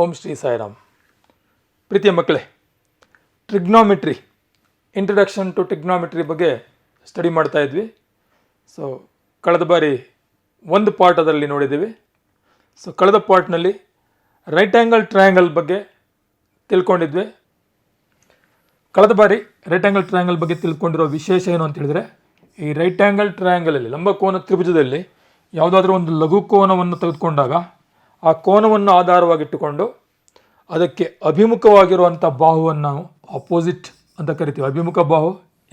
ಓಂ ಶ್ರೀ ಸಾಯಿರಾಮ್. ಪ್ರೀತಿಯ ಮಕ್ಕಳೇ, trigonometry, introduction to trigonometry ಬಗ್ಗೆ ಸ್ಟಡಿ ಮಾಡ್ತಾ ಇದ್ವಿ. ಸೊ ಕಳೆದ ಬಾರಿ ಒಂದು ಪಾರ್ಟ್ ಅದರಲ್ಲಿ ನೋಡಿದ್ದೀವಿ. ಸೊ ಕಳೆದ ಪಾರ್ಟ್ನಲ್ಲಿ ರೈಟ್ ಆ್ಯಂಗಲ್ ಟ್ರಯಾಂಗಲ್ ಬಗ್ಗೆ ತಿಳ್ಕೊಂಡಿದ್ವಿ. ಕಳೆದ ಬಾರಿ ರೈಟ್ ಆ್ಯಂಗಲ್ ಟ್ರಯಾಂಗಲ್ ಬಗ್ಗೆ ತಿಳ್ಕೊಂಡಿರೋ ವಿಶೇಷ ಏನು ಅಂತ ಹೇಳಿದ್ರೆ, ಈ ರೈಟ್ ಆ್ಯಂಗಲ್ ಟ್ರಯಾಂಗಲಲ್ಲಿ ಲಂಬಕೋನ ತ್ರಿಭುಜದಲ್ಲಿ ಯಾವುದಾದ್ರೂ ಒಂದು ಲಘು ಕೋನವನ್ನು ತೆಗೆದುಕೊಂಡಾಗ ಆ ಕೋನವನ್ನು ಆಧಾರವಾಗಿಟ್ಟುಕೊಂಡು ಅದಕ್ಕೆ ಅಭಿಮುಖವಾಗಿರುವಂಥ ಬಾಹುವನ್ನು ನಾವು ಅಪೋಸಿಟ್ ಅಂತ ಕರಿತೀವಿ. ಅಭಿಮುಖ ಬಾಹು,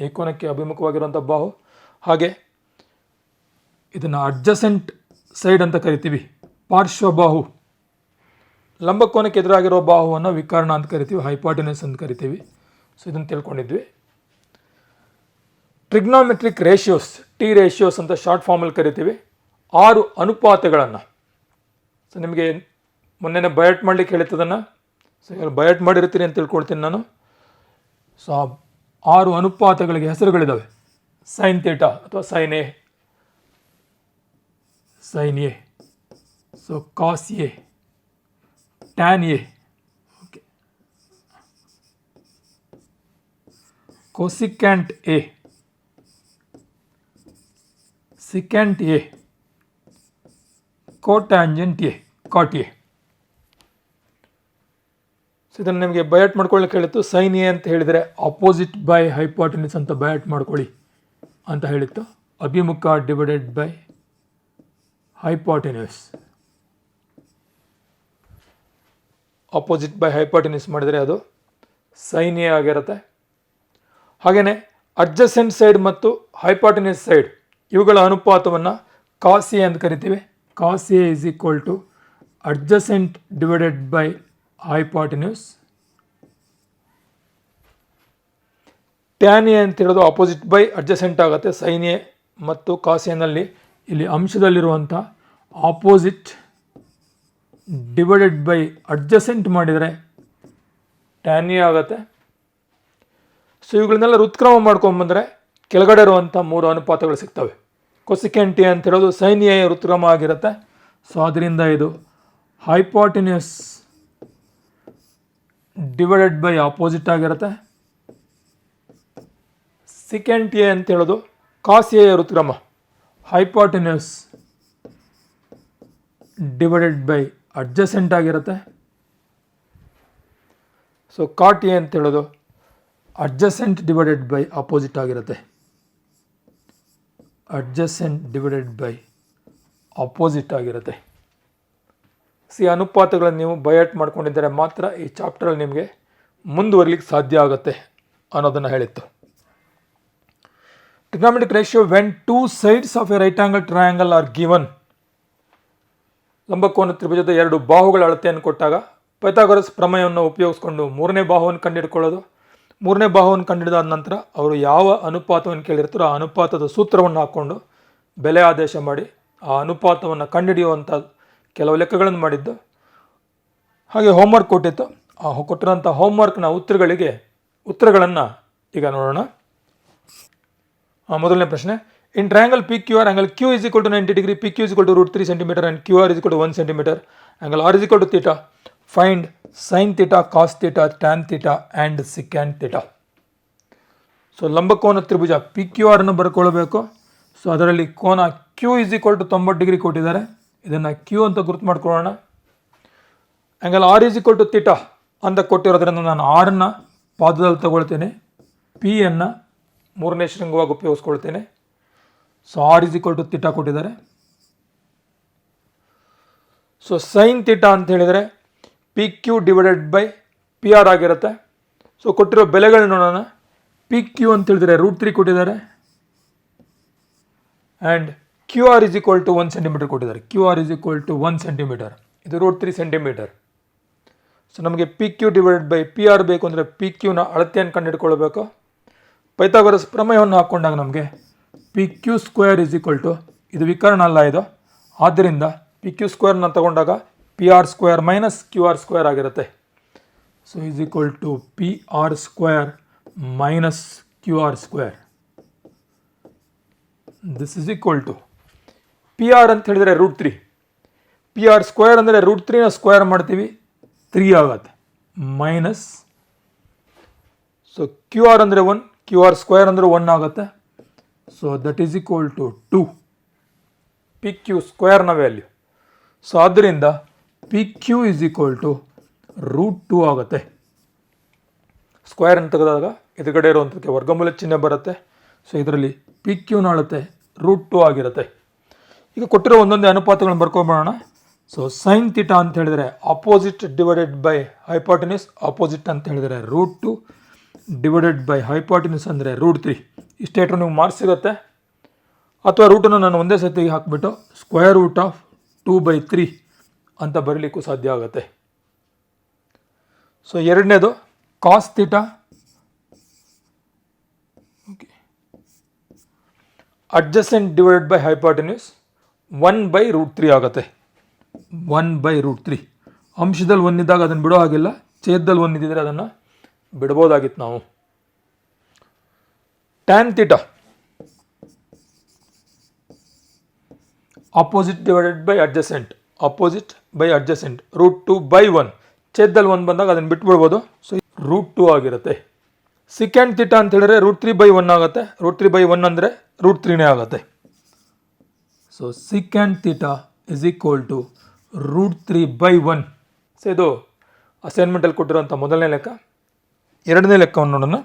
ಏಕೋನಕ್ಕೆ ಅಭಿಮುಖವಾಗಿರುವಂಥ ಬಾಹು. ಹಾಗೆ ಇದನ್ನು ಅಡ್ಜಸೆಂಟ್ ಸೈಡ್ ಅಂತ ಕರಿತೀವಿ. ಪಾರ್ಶ್ವಬಾಹು, ಲಂಬಕೋನಕ್ಕೆ ಎದುರಾಗಿರೋ ಬಾಹುವನ್ನು ವಿಕರ್ಣ ಅಂತ ಕರಿತೀವಿ, ಹೈಪಾಟಿನಸ್ ಅಂತ ಕರಿತೀವಿ. ಸೊ ಇದನ್ನು ತಿಳ್ಕೊಂಡಿದ್ವಿ. ಟ್ರಿಗ್ನೋಮೆಟ್ರಿಕ್ ರೇಷಿಯೋಸ್, ಟಿ ರೇಷಿಯೋಸ್ ಅಂತ ಶಾರ್ಟ್ ಫಾರ್ಮಲ್ಲಿ ಕರಿತೀವಿ. 6 ಅನುಪಾತಗಳನ್ನು, ಸೊ ನಿಮಗೆ ಮೊನ್ನೆ ಬಯಟ್ ಮಾಡಲಿಕ್ಕೆ ಹೇಳಿದ್ದನ್ನು, ಸೊ ಇವಾಗ ಬಯಟ್ ಮಾಡಿರ್ತೀನಿ ಅಂತ ತಿಳ್ಕೊಳ್ತೀನಿ ನಾನು. ಸೊ 6 ಅನುಪಾತಗಳಿಗೆ ಹೆಸರುಗಳಿದ್ದಾವೆ. ಸೈನ್ ಥೀಟಾ ಅಥವಾ sine A, sine A, so cos A, tan A, okay, cosecant A, secant A, cotangent A, cot A. So ಇದನ್ನು ನಿಮಗೆ ಬಯಟ್ ಮಾಡ್ಕೊಳ್ಳಿಕ್ಕೆ ಹೇಳಿತ್ತು. ಸೈನ್ ಎ ಅಂತ ಹೇಳಿದರೆ ಅಪೋಸಿಟ್ ಬೈ ಹೈಪಾಟಿನಸ್ ಅಂತ ಬಯಟ್ ಮಾಡ್ಕೊಳ್ಳಿ ಅಂತ ಹೇಳಿತ್ತು. ಅಭಿಮುಖ divided by hypotenuse, opposite by hypotenuse ಮಾಡಿದರೆ ಅದು ಸೈನ್ ಎ ಆಗಿರುತ್ತೆ. ಹಾಗೆಯೇ ಅಡ್ಜಸೆಂಟ್ ಸೈಡ್ ಮತ್ತು ಹೈಪಾಟಿನಸ್ ಸೈಡ್ ಇವುಗಳ ಅನುಪಾತವನ್ನು ಕಾಸ್ ಎ ಅಂತ ಕರಿತೀವಿ. Cos A is equal to adjacent divided by hypotenuse. Tan A ಅಂತ ಹೇಳೋದು ಅಪೋಸಿಟ್ ಬೈ ಅಡ್ಜಸೆಂಟ್ ಆಗುತ್ತೆ. ಸೈನ್ ಎ ಮತ್ತು ಕಾಸ್ ಎನಲ್ಲಿ ಇಲ್ಲಿ ಅಂಶದಲ್ಲಿರುವಂಥ ಆಪೋಸಿಟ್ ಡಿವೈಡೆಡ್ ಬೈ ಅಡ್ಜಸೆಂಟ್ ಮಾಡಿದರೆ ಟ್ಯಾನ್ ಎ ಆಗುತ್ತೆ. ಸೊ ಇವುಗಳನ್ನೆಲ್ಲ ಉತ್ಕ್ರಮ ಮಾಡ್ಕೊಂಬಂದರೆ ಕೆಳಗಡೆ ಇರುವಂಥ 3 ಅನುಪಾತಗಳು ಸಿಗ್ತವೆ. ಕೊಸಿಕೆಂಟ್ ಎ ಅಂತ ಹೇಳೋದು ಸೈನ್ ಎ ಉತ್ಕ್ರಮ ಆಗಿರುತ್ತೆ. ಸೊ ಅದರಿಂದ ಇದು ಹೈಪಾಟಿನ್ಯೂಸ್ ಡಿವೈಡೆಡ್ ಬೈ ಆಪೋಸಿಟ್ ಆಗಿರುತ್ತೆ. ಸಿಕೆಂಟ್ ಎ ಅಂತ ಹೇಳೋದು ಕಾಸ್ ಎ ಉತ್ಕ್ರಮ, ಹೈಪಾಟಿನ್ಯೂಸ್ ಡಿವೈಡೆಡ್ ಬೈ ಅಡ್ಜಸೆಂಟ್ ಆಗಿರುತ್ತೆ. ಸೊ ಕಾಟ್ ಎ ಅಂತ ಹೇಳೋದು ಅಡ್ಜಸೆಂಟ್ ಡಿವೈಡೆಡ್ ಬೈ ಆಪೋಸಿಟ್ ಆಗಿರುತ್ತೆ. ಅಡ್ಜಸೆಂಟ್ ಡಿವೈಡೆಡ್ ಬೈ ಆಪೋಸಿಟ್ ಆಗಿರುತ್ತೆ. ಅನುಪಾತಗಳನ್ನು ನೀವು ಬಯಟ್ ಮಾಡ್ಕೊಂಡಿದ್ದರೆ ಮಾತ್ರ ಈ ಚಾಪ್ಟರಲ್ಲಿ ನಿಮಗೆ ಮುಂದುವರಿಲಿಕ್ಕೆ ಸಾಧ್ಯ ಆಗುತ್ತೆ ಅನ್ನೋದನ್ನು ಹೇಳಿತ್ತು. Trigonometric ratio when 2 sides of A right angle triangle are given. ಲಂಬಕೋನ ತ್ರಿಭುಜದ 2 ಬಾಹುಗಳ ಅಳತೆಯನ್ನು ಕೊಟ್ಟಾಗ ಪೈಥಾಗರಸ್ ಪ್ರಮೇಯವನ್ನು ಉಪಯೋಗಿಸ್ಕೊಂಡು 3ನೇ ಬಾಹುವನ್ನು ಕಂಡುಹಿಡ್ಕೊಳ್ಳೋದು. 3ನೇ ಬಾಹುವನ್ನು ಕಂಡುಹಿಡಿದಾದ ನಂತರ ಅವರು ಯಾವ ಅನುಪಾತವನ್ನು ಕೇಳಿರ್ತಾರೋ ಆ ಅನುಪಾತದ ಸೂತ್ರವನ್ನು ಹಾಕ್ಕೊಂಡು ಬೆಲೆ ಆದೇಶ ಮಾಡಿ ಆ ಅನುಪಾತವನ್ನು ಕಂಡುಹಿಡಿಯುವಂಥ ಕೆಲವು ಲೆಕ್ಕಗಳನ್ನು ಮಾಡಿದ್ದು. ಹಾಗೆ ಹೋಮ್ವರ್ಕ್ ಕೊಟ್ಟಿತ್ತು. ಆ ಕೊಟ್ಟಿರೋಂಥ ಹೋಮ್ವರ್ಕ್ನ ಉತ್ತರಗಳನ್ನು ಈಗ ನೋಡೋಣ. ಮೊದಲನೇ ಪ್ರಶ್ನೆ, in triangle P Q R angle Q is equal to 90 degree, P Q is equal to √3 centimetre and Q R is equal to 1 centimetre, angle R is equal to theta, find sine theta, cos theta, tan theta and secant theta. So ಲಂಬಕೋನ ತ್ರಿಭುಜ P Q R ಅನ್ನು ಬರ್ಕೊಳ್ಬೇಕು. So ಅದರಲ್ಲಿ ಕೋನ Q is equal to 90 degree ಕೊಟ್ಟಿದ್ದಾರೆ. ಇದನ್ನು Q ಅಂತ ಗುರುತು ಮಾಡ್ಕೊಳ್ಳೋಣ. Angle R is equal to theta ಅಂತ ಕೊಟ್ಟಿರೋದ್ರಿಂದ ನಾನು ಆರನ್ನು ಪಾದದಲ್ಲಿ ತಗೊಳ್ತೇನೆ, ಪಿಯನ್ನು 3ನೇ ಶೃಂಗವಾಗಿ ಉಪಯೋಗಿಸ್ಕೊಳ್ತೇನೆ. So R is equal to theta ಕೊಟ್ಟಿದ್ದಾರೆ. ಸೊ ಸೈನ್ ಥೀಟಾ ಅಂತ ಹೇಳಿದರೆ P Q divided by P R ಆಗಿರುತ್ತೆ. ಸೊ ಕೊಟ್ಟಿರೋ ಬೆಲೆಗಳು ನೋಡೋಣ. ಪಿ ಕ್ಯೂ ಅಂತ ಹೇಳಿದರೆ √3 ಕೊಟ್ಟಿದ್ದಾರೆ and Q R is equal to 1 centimetre ಕೊಟ್ಟಿದ್ದಾರೆ. Q R is equal to 1 centimetre, ಇದು √3 ಸೆಂಟಿಮೀಟರ್. ಸೊ ನಮಗೆ P Q divided by P R ಬೇಕು ಅಂದರೆ ಪಿ ಕ್ಯೂನ ಅಳತೆಯನ್ನು ಕಂಡುಹಿಡ್ಕೊಳ್ಬೇಕು. ಪೈಥಾಗರಸ್ ಪ್ರಮೇಯವನ್ನು ಹಾಕ್ಕೊಂಡಾಗ ನಮಗೆ P Q square is equal to, ಇದು ವಿಕರ್ಣ ಅಲ್ಲ ಇದು, ಆದ್ದರಿಂದ ಪಿ ಕ್ಯೂ ಸ್ಕ್ವೇರ್ನ ತಗೊಂಡಾಗ P R square minus Q R square ಆಗಿರುತ್ತೆ. So is equal to P R square minus Q R square. This is equal to P R ಅಂತ ಹೇಳಿದರೆ √3, ಪಿ ಆರ್ ಸ್ಕ್ವೇರ್ ಅಂದರೆ √3ನ ಸ್ಕ್ವೇರ್ ಮಾಡ್ತೀವಿ, 3 ಆಗುತ್ತೆ ಮೈನಸ್, ಸೊ ಕ್ಯೂ ಆರ್ ಅಂದರೆ 1, Q R square ಅಂದರೆ 1 ಆಗುತ್ತೆ. So that is equal to 2 P Q ಸ್ಕ್ವೇರ್ನ value. So ಆದ್ದರಿಂದ P Q is equal to √2 ಆಗುತ್ತೆ. ಸ್ಕ್ವೇರ್ ಅಂತ ತೆಗೆದಾಗ ಎದುರುಗಡೆ ಇರುವಂಥದ್ದಕ್ಕೆ ವರ್ಗಮೂಲ ಚಿಹ್ನೆ ಬರುತ್ತೆ. ಸೊ ಇದರಲ್ಲಿ ಪಿ ಕ್ಯೂನ ಅಳತೆ √2 ಆಗಿರುತ್ತೆ. ಈಗ ಕೊಟ್ಟಿರೋ ಒಂದೊಂದೇ ಅನುಪಾತಗಳನ್ನು ಬರ್ಕೊಂಡ್ಬಿಡೋಣ. ಸೊ ಸೈನ್ ಥೀಟಾ ಅಂತ ಹೇಳಿದರೆ opposite divided by hypotenuse, opposite ಅಂತ ಹೇಳಿದರೆ √2 ಡಿವೈಡೆಡ್ ಬೈ ಹೈಪಾಟಿನ್ಯೂಸ್ ಅಂದರೆ √3. ಇಷ್ಟೇ ಇಟ್ಟರು ನೀವು ಮಾರ್ಕ್ಸ್ ಸಿಗುತ್ತೆ. ಅಥವಾ ರೂಟನ್ನು ನಾನು ಒಂದೇ ಸತಿಗೆ ಹಾಕಿಬಿಟ್ಟು ಸ್ಕ್ವೇರ್ ರೂಟ್ ಆಫ್ 2/3 ಅಂತ ಬರೀಲಿಕ್ಕೂ ಸಾಧ್ಯ ಆಗುತ್ತೆ. ಸೊ ಎರಡನೇದು cos theta, okay, adjacent divided by hypotenuse 1/√3 ಆಗುತ್ತೆ. 1/√3 ಅಂಶದಲ್ಲಿ 1 ಇದ್ದಾಗ ಅದನ್ನು ಬಿಡೋ ಹಾಗಿಲ್ಲ, ಛೇದದಲ್ಲಿ 1 ಇದ್ದಿದ್ರೆ ಅದನ್ನು ಬಿಡ್ಬೋದಾಗಿತ್ತು ನಾವು. Tan theta opposite divided by adjacent, opposite by adjacent √2/1, ಛೇದದಲ್ಲಿ 1 ಬಂದಾಗ ಅದನ್ನು ಬಿಟ್ಬಿಡ್ಬೋದು. ಸೊ √2 ಆಗಿರುತ್ತೆ. ಸಿಕ್ಯಾಂಡ್ ಥೀಟಾ ಅಂತ ಹೇಳಿದ್ರೆ √3/1 ಆಗುತ್ತೆ. √3/1 ಅಂದರೆ √3ನೇ ಆಗುತ್ತೆ. So secant theta is equal to √3/1. So ಇದು ಅಸೈನ್ಮೆಂಟಲ್ಲಿ ಕೊಟ್ಟಿರೋಂಥ ಮೊದಲನೇ ಲೆಕ್ಕ. ಎರಡನೇ ಲೆಕ್ಕವನ್ನು ನೋಡೋಣ.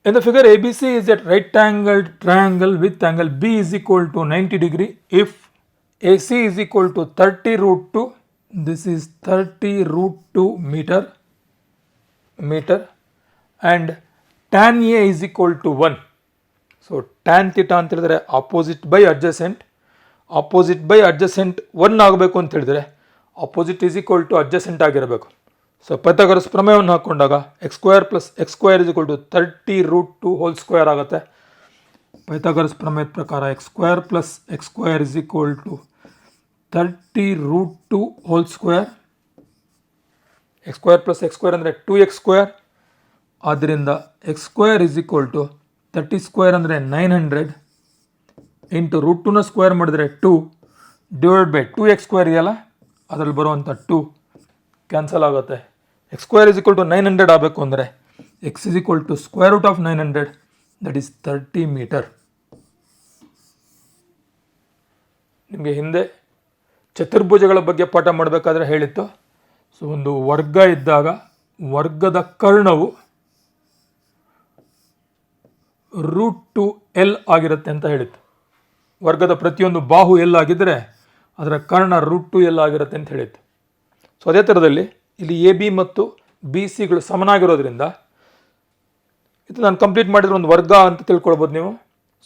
In the figure ABC is a right angled triangle with angle B is equal to 90 degree if AC is equal to 30√2, this is 30√2 meter and tan A is equal to 1. So tan theta ಅಂತ ಹೇಳಿದ್ರೆ opposite by adjacent, opposite by adjacent 1 ಆಗಬೇಕು ಅಂತ ಹೇಳಿದ್ರೆ opposite is equal to adjacent ಆಗಿರಬೇಕು. So Pythagoras ಪ್ರಮೇಯವನ್ನು ಹಾಕ್ಕೊಂಡಾಗ x² + x² is equal to 30√2 whole square ಆಗುತ್ತೆ. Pythagoras ಪ್ರಮೇಯದ ಪ್ರಕಾರ x² + x² is equal to 30√2 whole square. x² + x² ಅಂದರೆ 2x². ಆದ್ದರಿಂದ x² ಇಸ್ ಈಕ್ವಲ್ ಟು 30² ಅಂದರೆ 900 ಇಂಟು √2ನ ಸ್ಕ್ವೇರ್ ಮಾಡಿದರೆ 2 ಡಿವೈಡ್ ಬೈ 2x² ಇದೆಯಲ್ಲ ಅದರಲ್ಲಿ ಬರುವಂಥ 2 ಕ್ಯಾನ್ಸಲ್ ಆಗುತ್ತೆ. x² ಇಸ್ ಈಕ್ವಲ್ ಟು 900 ಆಗಬೇಕು ಅಂದರೆ x is equal to square root of 900, that is 30 metre. ನಿಮಗೆ ಹಿಂದೆ ಚತುರ್ಭುಜಗಳ ಬಗ್ಗೆ ಪಾಠ ಮಾಡಬೇಕಾದ್ರೆ ಹೇಳಿತ್ತು. ಸೊ ಒಂದು ವರ್ಗ ಇದ್ದಾಗ ವರ್ಗದ ಕರ್ಣವು √2l ಆಗಿರುತ್ತೆ ಅಂತ ಹೇಳಿತ್ತು. ವರ್ಗದ ಪ್ರತಿಯೊಂದು ಬಾಹು L ಆಗಿದ್ದರೆ ಅದರ ಕರ್ಣ √2l ಆಗಿರುತ್ತೆ ಅಂತ ಹೇಳಿತ್ತು. ಸೊ ಅದೇ ಥರದಲ್ಲಿ ಇಲ್ಲಿ AB ಮತ್ತು BCಗಳು ಸಮನಾಗಿರೋದ್ರಿಂದ ಇದು ನಾನು ಕಂಪ್ಲೀಟ್ ಮಾಡಿದ್ರೆ ಒಂದು ವರ್ಗ ಅಂತ ತಿಳ್ಕೊಳ್ಬೋದು ನೀವು.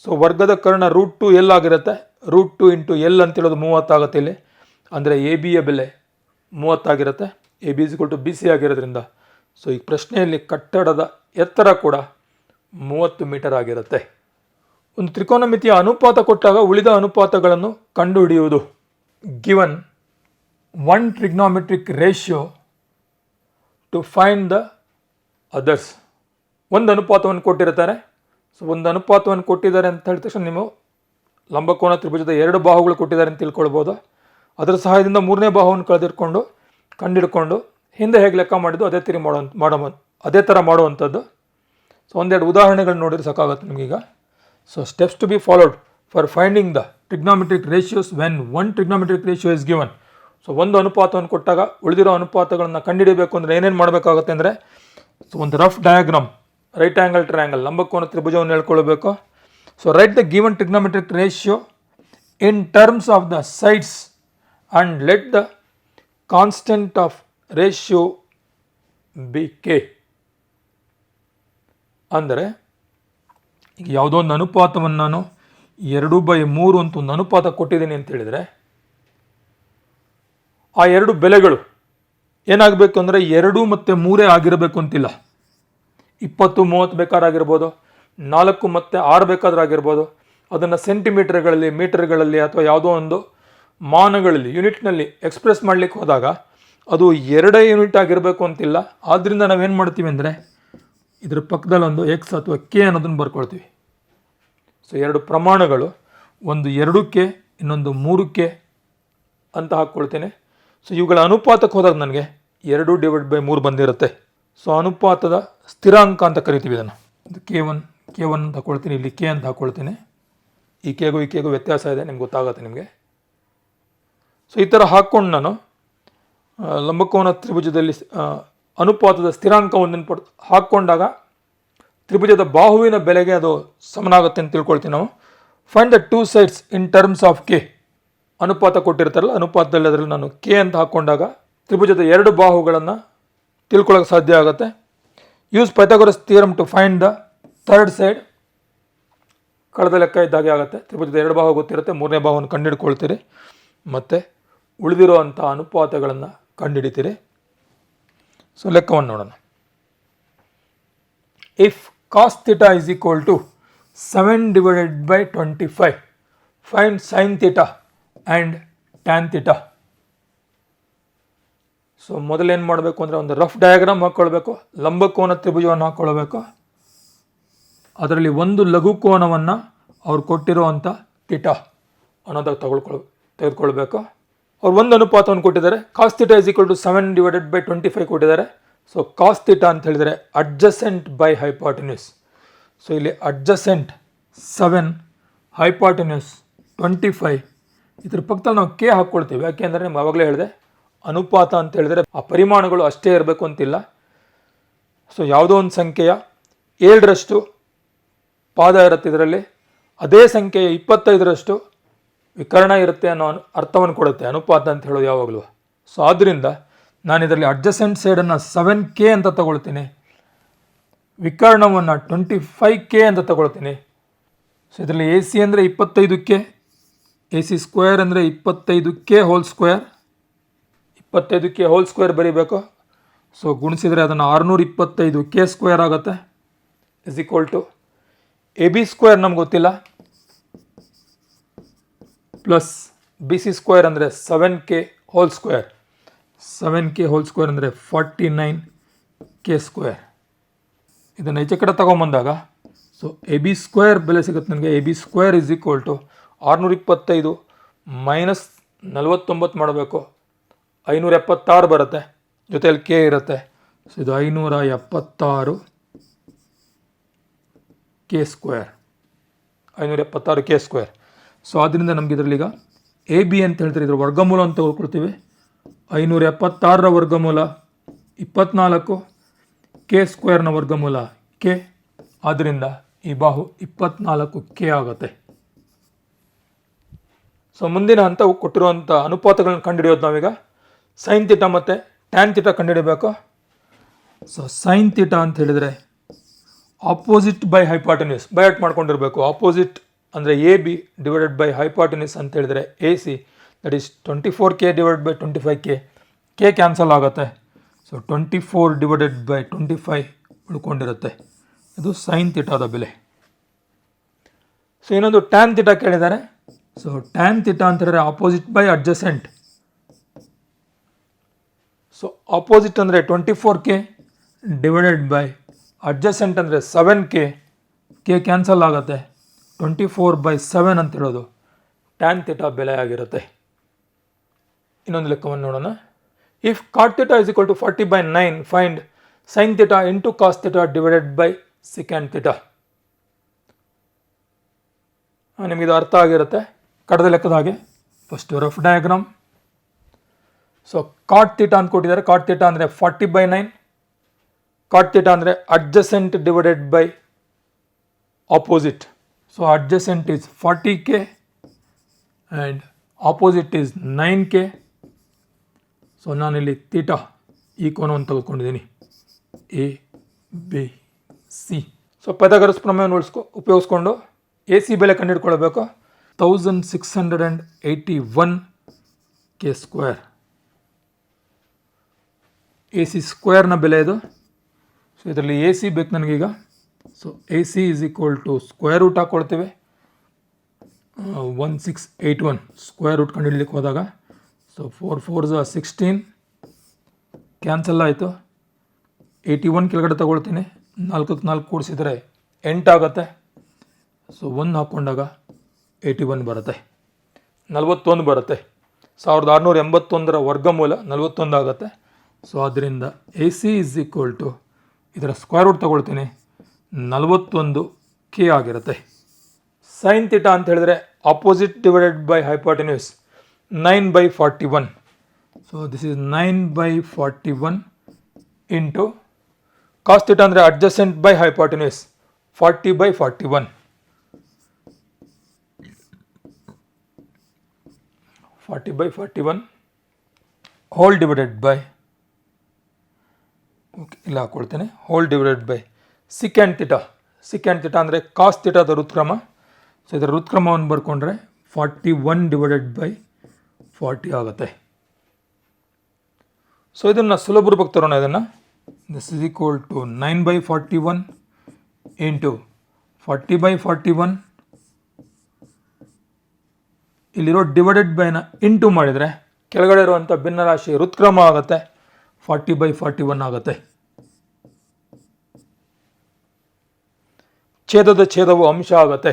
ಸೊ ವರ್ಗದ ಕರ್ಣ √2l ಆಗಿರುತ್ತೆ. √2 ಇಂಟು L ಅಂತೇಳೋದು 30 ಆಗುತ್ತೆ ಇಲ್ಲಿ. ಅಂದರೆ ABಯ ಬೆಲೆ 30 ಆಗಿರುತ್ತೆ. AB is equal to BC ಆಗಿರೋದ್ರಿಂದ ಸೊ ಈ ಪ್ರಶ್ನೆಯಲ್ಲಿ ಕಟ್ಟಡದ ಎತ್ತರ ಕೂಡ 30 ಮೀಟರ್ ಆಗಿರುತ್ತೆ. ಒಂದು ತ್ರಿಕೋನಮಿತಿಯ ಅನುಪಾತ ಕೊಟ್ಟಾಗ ಉಳಿದ ಅನುಪಾತಗಳನ್ನು ಕಂಡುಹಿಡಿಯುವುದು. Given one trigonometric ratio to find the others. ಒಂದು ಅನುಪಾತವನ್ನು ಕೊಟ್ಟಿರ್ತಾರೆ. ಸೊ ಒಂದು ಅನುಪಾತವನ್ನು ಕೊಟ್ಟಿದ್ದಾರೆ ಅಂತ ಹೇಳಿದ ತಕ್ಷಣ ನೀವು ಲಂಬಕೋನ ತ್ರಿಭುಜದ 2 ಬಾಹುಗಳು ಕೊಟ್ಟಿದ್ದಾರೆ ಅಂತ ತಿಳ್ಕೊಳ್ಬೋದು. ಅದರ ಸಹಾಯದಿಂದ 3ನೇ ಬಾಹುವನ್ನು ಕಂಡಿಡ್ಕೊಂಡು ಹಿಂದೆ ಹೇಗೆ ಲೆಕ್ಕ ಮಾಡಿದ್ದು ಅದೇ ಥರ ಮಾಡುವಂಥದ್ದು. ಸೊ ಒಂದೆರಡು ಉದಾಹರಣೆಗಳು ನೋಡಿದ್ರೆ ಸಾಕಾಗುತ್ತೆ ನಿಮಗೀಗ. So steps to be followed for finding the trigonometric ratios when one trigonometric ratio is given. So ಒಂದು ಅನುಪಾತವನ್ನು ಕೊಟ್ಟಾಗ ಉಳಿದಿರೋ ಅನುಪಾತಗಳನ್ನು ಕಂಡುಹಿಡಿಯಬೇಕು ಅಂದರೆ ಏನೇನು ಮಾಡಬೇಕಾಗುತ್ತೆ ಅಂದರೆ, ಸೊ ಒಂದು rough diagram, right angle triangle, ಲಂಬಕೋನ ತ್ರಿಭುಜವನ್ನು ಹೇಳ್ಕೊಳ್ಬೇಕು. So write the given trigonometric ratio in terms of the sides and let the constant of ratio be K. ಅಂದರೆ ಈಗ ಯಾವುದೋ ಒಂದು ಅನುಪಾತವನ್ನು ನಾನು 2/3 ಅಂತ ಒಂದು ಅನುಪಾತ ಕೊಟ್ಟಿದ್ದೀನಿ ಅಂತ ಹೇಳಿದರೆ ಆ 2 ಬೆಲೆಗಳು ಏನಾಗಬೇಕು ಅಂದರೆ 2 ಮತ್ತು 3 ಆಗಿರಬೇಕು ಅಂತಿಲ್ಲ. 20, 30 ಬೇಕಾರಾಗಿರ್ಬೋದು, 4 ಮತ್ತು 6 ಬೇಕಾದ್ರೂ ಆಗಿರ್ಬೋದು. ಅದನ್ನು ಸೆಂಟಿಮೀಟರ್ಗಳಲ್ಲಿ, ಮೀಟರ್ಗಳಲ್ಲಿ ಅಥವಾ ಯಾವುದೋ ಒಂದು ಮಾನಗಳಲ್ಲಿ, ಯೂನಿಟ್ನಲ್ಲಿ ಎಕ್ಸ್ಪ್ರೆಸ್ ಮಾಡಲಿಕ್ಕೆ ಹೋದಾಗ ಅದು 2 ಯೂನಿಟ್ ಆಗಿರಬೇಕು ಅಂತಿಲ್ಲ. ಆದ್ದರಿಂದ ನಾವೇನು ಮಾಡ್ತೀವಿ ಅಂದರೆ ಇದರ ಪಕ್ಕದಲ್ಲಿ ಒಂದು x ಅಥವಾ k ಅನ್ನೋದನ್ನು ಬರ್ಕೊಳ್ತೀವಿ. ಸೊ 2 ಪ್ರಮಾಣಗಳು, ಒಂದು 2k ಇನ್ನೊಂದು 3k ಅಂತ ಹಾಕ್ಕೊಳ್ತೇನೆ. ಸೊ ಇವುಗಳ ಅನುಪಾತಕ್ಕೆ ಹೋದಾಗ ನನಗೆ 2/3 ಬಂದಿರುತ್ತೆ. ಸೊ ಅನುಪಾತದ ಸ್ಥಿರಾಂಕ ಅಂತ ಕರಿತೀವಿ ಇದನ್ನು. ಇದು ಕೆ ಒನ್ ಅಂತ ಹಾಕೊಳ್ತೀನಿ, ಇಲ್ಲಿ ಕೆ ಅಂತ ಹಾಕ್ಕೊಳ್ತೀನಿ. ಈ ಕೆಗೂ ವ್ಯತ್ಯಾಸ ಇದೆ, ನಿಮ್ಗೆ ಗೊತ್ತಾಗುತ್ತೆ ನಿಮಗೆ. ಸೊ ಈ ಥರ ಹಾಕ್ಕೊಂಡು ನಾನು ಲಂಬಕೋನ ತ್ರಿಭುಜದಲ್ಲಿ ಅನುಪಾತದ ಸ್ಥಿರಾಂಕ ಒಂದನ್ನು ಹಾಕ್ಕೊಂಡಾಗ ತ್ರಿಭುಜದ ಬಾಹುವಿನ ಬೆಲೆಗೆ ಅದು ಸಮನಾಗುತ್ತೆ ಅಂತ ತಿಳ್ಕೊಳ್ತೀವಿ ನಾವು. Find the 2 sides in terms of K. ಅನುಪಾತ ಕೊಟ್ಟಿರ್ತಾರಲ್ಲ, ಅನುಪಾತದಲ್ಲಿ ಅದರಲ್ಲಿ ನಾನು ಕೆ ಅಂತ ಹಾಕ್ಕೊಂಡಾಗ ತ್ರಿಭುಜದ 2 ಬಾಹುಗಳನ್ನು ತಿಳ್ಕೊಳ್ಳೋಕೆ ಸಾಧ್ಯ ಆಗುತ್ತೆ. Use Pythagoras theorem to find the 3rd side. ಕಳೆದ ಲೆಕ್ಕ ಇದ್ದಾಗೆ ಆಗುತ್ತೆ. ತ್ರಿಭುಜದ 2 ಬಾಹು ಗೊತ್ತಿರುತ್ತೆ, 3ನೇ ಬಾಹುವನ್ನು ಕಂಡುಹಿಡ್ಕೊಳ್ತೀರಿ ಮತ್ತು ಉಳಿದಿರುವಂಥ ಅನುಪಾತಗಳನ್ನು ಕಂಡುಹಿಡಿತೀರಿ. ಸೊ ಲೆಕ್ಕವನ್ನು ನೋಡೋಣ. If cos theta is equal to 7/25, find sine theta and tan theta. So ಮೊದಲೇನು ಮಾಡಬೇಕು ಅಂದರೆ ಒಂದು ರಫ್ ಡಯಾಗ್ರಾಮ್ ಹಾಕ್ಕೊಳ್ಬೇಕು. ಲಂಬಕೋನ ತ್ರಿಭುಜವನ್ನು ಹಾಕ್ಕೊಳ್ಬೇಕು. ಅದರಲ್ಲಿ ಒಂದು ಲಘು ಕೋನವನ್ನು ಅವ್ರು ಕೊಟ್ಟಿರುವಂಥ ಥೀಟಾ ಅನ್ನೋದಾಗ ತೆಗೆದುಕೊಳ್ಬೇಕು. ಅವ್ರು ಒಂದು ಅನುಪಾತವನ್ನು ಕೊಟ್ಟಿದ್ದಾರೆ. Cos theta is equal to 7/25 ಕೊಟ್ಟಿದ್ದಾರೆ. ಸೊ ಕಾಸ್ ಥೀಟಾ ಅಂತ ಹೇಳಿದರೆ ಅಡ್ಜಸೆಂಟ್ ಬೈ ಹೈಪಾಟಿನ್ಯೂಸ್. ಸೊ ಇಲ್ಲಿ ಅಡ್ಜಸೆಂಟ್ 7, ಹೈಪಾಟಿನ್ಯೂಸ್ 25. ಇದ್ರ ಪಕ್ಕದಲ್ಲಿ ನಾವು ಕೆ ಹಾಕ್ಕೊಳ್ತೀವಿ. ಯಾಕೆಂದರೆ ನಿಮ್ಗೆ ಆವಾಗಲೇ ಹೇಳಿದೆ, ಅನುಪಾತ ಅಂತ ಹೇಳಿದರೆ ಆ ಪರಿಮಾಣಗಳು ಅಷ್ಟೇ ಇರಬೇಕು ಅಂತಿಲ್ಲ. ಸೊ ಯಾವುದೋ ಒಂದು ಸಂಖ್ಯೆಯ 7ರಷ್ಟು ಪಾದ ಇರುತ್ತೆ ಇದರಲ್ಲಿ, ಅದೇ ಸಂಖ್ಯೆಯ 25ರಷ್ಟು ವಿಕರ್ಣ ಇರುತ್ತೆ ಅನ್ನೋ ಅರ್ಥವನ್ನು ಕೊಡುತ್ತೆ ಅನುಪಾತ ಅಂತ ಹೇಳೋದು ಯಾವಾಗಲೂ. ಸೊ ಆದ್ದರಿಂದ ನಾನು ಇದರಲ್ಲಿ ಅಡ್ಜಸೆಂಟ್ ಸೈಡನ್ನು 7K ಅಂತ ತಗೊಳ್ತೀನಿ, ವಿಕರ್ಣವನ್ನು 25K ಅಂತ ತಗೊಳ್ತೀನಿ. ಸೊ ಇದರಲ್ಲಿ AC ಅಂದರೆ 25K, AC ಸ್ಕ್ವೇರ್ ಅಂದರೆ 25K whole square, 25K whole square ಬರೀಬೇಕು. ಸೊ ಗುಣಿಸಿದರೆ ಅದನ್ನು 625K ಸ್ಕ್ವೇರ್ ಆಗುತ್ತೆ. Is equal to AB square ನಮ್ಗೆ ಗೊತ್ತಿಲ್ಲ, ಪ್ಲಸ್ BC ಸ್ಕ್ವೇರ್ ಅಂದರೆ 7K whole square. 7K whole square ಅಂದರೆ 49K ಸ್ಕ್ವೇರ್. ಇದನ್ನು ಈಚೆ ಕಡೆ ತಗೊಂಬಂದಾಗ ಸೊ AB ಸ್ಕ್ವೇರ್ ಬೆಲೆ ಸಿಗುತ್ತೆ ನನಗೆ. AB square is equal to 625 minus 49 ಮಾಡಬೇಕು, 576 ಬರುತ್ತೆ. ಜೊತೆಯಲ್ಲಿ K ಇರುತ್ತೆ. ಸೊ ಇದು 576 K square, 576 K square. So ಆದ್ದರಿಂದ ನಮ್ಗೆ ಇದರಲ್ಲೀಗ AB ಅಂತ ಹೇಳ್ತಾರೆ, ಇದ್ರ ವರ್ಗಮೂಲ ಅಂತ ತಗೊಳ್ಕೊಳ್ತೀವಿ. 576ರ ವರ್ಗಮೂಲ 24, K ಸ್ಕ್ವೇರ್ನ ವರ್ಗಮೂಲ K. ಆದ್ದರಿಂದ ಈ ಬಾಹು 24K ಆಗುತ್ತೆ. ಸೊ ಮುಂದಿನ ಹಂತವು ಕೊಟ್ಟಿರುವಂಥ ಅನುಪಾತಗಳನ್ನು ಕಂಡುಹಿಡಿಯೋದು ನಾವೀಗ. ಸೈನ್ ಥೀಟಾ ಮತ್ತು ಟ್ಯಾನ್ ಥೀಟಾ ಕಂಡುಹಿಡಿಯಬೇಕು. ಸೊ ಸೈನ್ ಥೀಟಾ ಅಂತ ಹೇಳಿದರೆ ಆಪೋಸಿಟ್ ಬೈ ಹೈಪಾಟನ್ಯೂಸ್, ಬೈ ಹಟ್ ಮಾಡ್ಕೊಂಡಿರಬೇಕು. ಆಪೋಸಿಟ್ ಅಂದರೆ AB ಡಿವೈಡೆಡ್ ಬೈ ಹೈಪಾಟನ್ಯೂಸ್ ಅಂತ ಹೇಳಿದರೆ AC, that is 24K divided by 25K. K cancel ಆಗುತ್ತೆ. ಸೊ 24 ಡಿವೈಡೆಡ್ ಬೈ 25 ಉಳ್ಕೊಂಡಿರುತ್ತೆ. ಇದು ಸೈನ್ ಥೀಟಾದ ಬೆಲೆ. ಸೊ ಇನ್ನೊಂದು ಟ್ಯಾನ್ ಥೀಟಾ ಕೇಳಿದ್ದಾರೆ. ಸೊ ಟ್ಯಾನ್ ಥೀಟಾ ಅಂತ ಹೇಳಿದ್ರೆ opposite by adjacent. So opposite ಅಂದರೆ 24K ಡಿವೈಡೆಡ್ ಬೈ ಅಡ್ಜಸೆಂಟ್ ಅಂದರೆ 7K. K ಕ್ಯಾನ್ಸಲ್ ಆಗುತ್ತೆ. 24/7 ಅಂತ ಹೇಳೋದು ಟ್ಯಾನ್ ಥೀಟಾ ಬೆಲೆ ಆಗಿರುತ್ತೆ. ಇನ್ನೊಂದು ಲೆಕ್ಕವನ್ನು ನೋಡೋಣ. If cot theta is equal to 40/9, find sine theta into cos theta divided by second theta. ನಿಮಗಿದು ಅರ್ಥ ಆಗಿರುತ್ತೆ ಕಡದ ಲೆಕ್ಕದ ಹಾಗೆ. First rough diagram. So cot theta ಅಂತ ಕೊಟ್ಟಿದ್ದಾರೆ. ಕಾಟ್ ಥೀಟಾ ಅಂದರೆ 40/9. ಕಾಟ್ ಥೀಟಾ ಅಂದರೆ adjacent divided by opposite. So adjacent is 40K and opposite is 9K. So ನಾನಿಲ್ಲಿ ಥೀಟಾ ಈ ಕೋನವನ್ನು ತೆಗೆದುಕೊಂಡಿದ್ದೀನಿ, ABC. ಸೊ ಪೈಥಾಗರಸ್ ಪ್ರಮೇಯವನ್ನು ಉಪಯೋಗಿಸ್ಕೊಂಡು AC ಬೆಲೆ ಕಂಡುಹಿಡ್ಕೊಳ್ಬೇಕು. 1681 K ಸ್ಕ್ವೇರ್. AC ಸ್ಕ್ವೇರ್ನ ಬೆಲೆ ಇದು. ಸೊ ಇದರಲ್ಲಿ AC ಬೇಕು ನನಗೀಗ. ಸೊ AC is equal to square root ಹಾಕ್ಕೊಳ್ತೀವಿ. 1681 ಸ್ಕ್ವೇರ್ ರೂಟ್ ಕಂಡುಹಿಡ್ಲಿಕ್ಕೆ ಹೋದಾಗ ಸೊ 4 4 16 ಕ್ಯಾನ್ಸಲ್ ಆಯಿತು. 81 ಕೆಳಗಡೆ ತಗೊಳ್ತೀನಿ. 4 4 ಕೂಡಿಸಿದರೆ 8 ಆಗುತ್ತೆ. ಸೊ 1 ಹಾಕ್ಕೊಂಡಾಗ 81 ಬರುತ್ತೆ, 41 ಬರುತ್ತೆ. 1681ರ ವರ್ಗಮೂಲ 41 ಆಗುತ್ತೆ. ಸೊ ಆದ್ದರಿಂದ A C is equal to ಇದರ ಸ್ಕ್ವೇರ್ ರೂಟ್ ತಗೊಳ್ತೀನಿ 41K ಆಗಿರುತ್ತೆ. ಸೈನ್ ಥೀಟಾ ಅಂತ ಹೇಳಿದ್ರೆ opposite divided by hypotenuse 9/41. So this is 9/41 into cos theta ಅಂದರೆ adjacent by hypotenuse 40/41. 40/41 whole divided by ಇಲ್ಲ ಹಾಕೊಳ್ತೇನೆ whole divided by secant theta. Secant theta ಅಂದರೆ cos ಥೀಟಾದ ಋತ್ಕ್ರಮ. So ಇದರ ಋತ್ಕ್ರಮವನ್ನು ಬರ್ಕೊಂಡ್ರೆ 41/40 ಆಗುತ್ತೆ. ಸೊ ಇದನ್ನು ಸುಲಭ ರೂಪಕ್ಕೆ ತರೋಣ. ಇದನ್ನು this is equal to 9/41 into 40/41. ಇಲ್ಲಿರೋ ಡಿವೈಡೆಡ್ ಬೈನ ಇಂಟು ಮಾಡಿದರೆ ಕೆಳಗಡೆ ಇರುವಂಥ ಭಿನ್ನರಾಶಿ ಋತ್ಕ್ರಮ ಆಗುತ್ತೆ 40/41 ಆಗುತ್ತೆ. ಛೇದದ ಛೇದವು ಅಂಶ ಆಗುತ್ತೆ.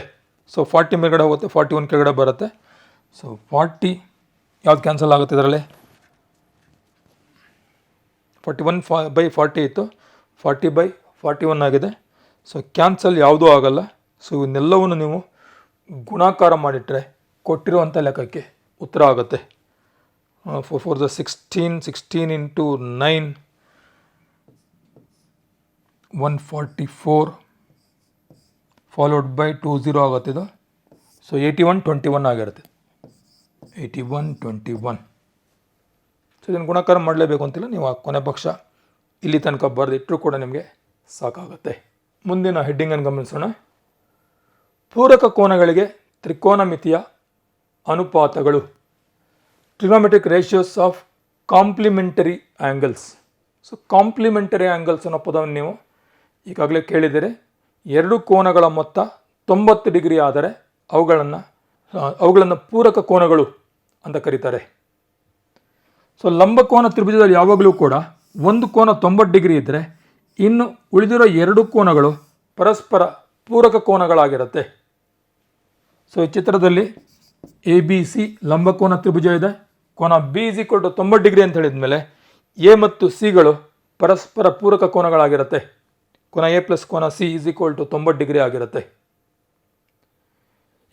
ಸೊ 40 ಮೇಲ್ಗಡೆ ಹೋಗುತ್ತೆ, 41 ಕೆಳಗಡೆ ಬರುತ್ತೆ. ಸೊ 40 ಯಾವ್ದು ಕ್ಯಾನ್ಸಲ್ ಆಗುತ್ತೆ ಇದರಲ್ಲಿ? 41/40 ಇತ್ತು, 40/41 ಆಗಿದೆ. ಸೊ ಕ್ಯಾನ್ಸಲ್ ಯಾವುದೂ ಆಗಲ್ಲ. ಸೊ ಇವನ್ನೆಲ್ಲವನ್ನು ನೀವು ಗುಣಾಕಾರ ಮಾಡಿಟ್ರೆ ಕೊಟ್ಟಿರುವಂಥ ಲೆಕ್ಕಕ್ಕೆ ಉತ್ತರ ಆಗುತ್ತೆ. 4 16 ಇಂಟು 9 144 ಫಾಲೋಡ್ ಬೈ 20 ಆಗುತ್ತೆ ಇದು. ಸೊ 81/21 ಆಗಿರುತ್ತೆ. 81/21. ಸೊ ಇದನ್ನು ಗುಣಾಕಾರ ಮಾಡಲೇಬೇಕು ಅಂತಿಲ್ಲ, ನೀವು ಆ ಕೊನೆ ಪಕ್ಷ ಇಲ್ಲಿ ತನಕ ಬರೆದಿಟ್ಟರೂ ಕೂಡ ನಿಮಗೆ ಸಾಕಾಗುತ್ತೆ. ಮುಂದಿನ ಹೆಡ್ಡಿಂಗನ್ನು ಗಮನಿಸೋಣ. ಪೂರಕ ಕೋನಗಳಿಗೆ ತ್ರಿಕೋನಮಿತಿಯ ಅನುಪಾತಗಳು, trigonometric ratios of complementary angles. So complementary angles ಅನ್ನೋ ಪದವನ್ನು ನೀವು ಈಗಾಗಲೇ ಕೇಳಿದರೆ, ಎರಡು ಕೋನಗಳ ಮೊತ್ತ 90 ಡಿಗ್ರಿ ಆದರೆ ಅವುಗಳನ್ನು ಪೂರಕ ಕೋನಗಳು ಅಂತ ಕರೀತಾರೆ. ಸೊ ಲಂಬಕೋನ ತ್ರಿಭುಜದಲ್ಲಿ ಯಾವಾಗಲೂ ಕೂಡ ಒಂದು ಕೋನ 90 ಡಿಗ್ರಿ ಇದ್ದರೆ ಇನ್ನು ಉಳಿದಿರೋ ಎರಡು ಕೋನಗಳು ಪರಸ್ಪರ ಪೂರಕ ಕೋನಗಳಾಗಿರುತ್ತೆ. ಸೊ ಈ ಚಿತ್ರದಲ್ಲಿ ಎ ಬಿ ಸಿ ಲಂಬಕೋನ ತ್ರಿಭುಜ ಇದೆ. ಕೋನ B is equal to 90 degree ಅಂತ ಹೇಳಿದ ಮೇಲೆ ಎ ಮತ್ತು ಸಿಗಳು ಪರಸ್ಪರ ಪೂರಕ ಕೋನಗಳಾಗಿರುತ್ತೆ. ಕೋನ ಎ ಪ್ಲಸ್ ಕೋನ C is equal to 90 degree ಆಗಿರುತ್ತೆ.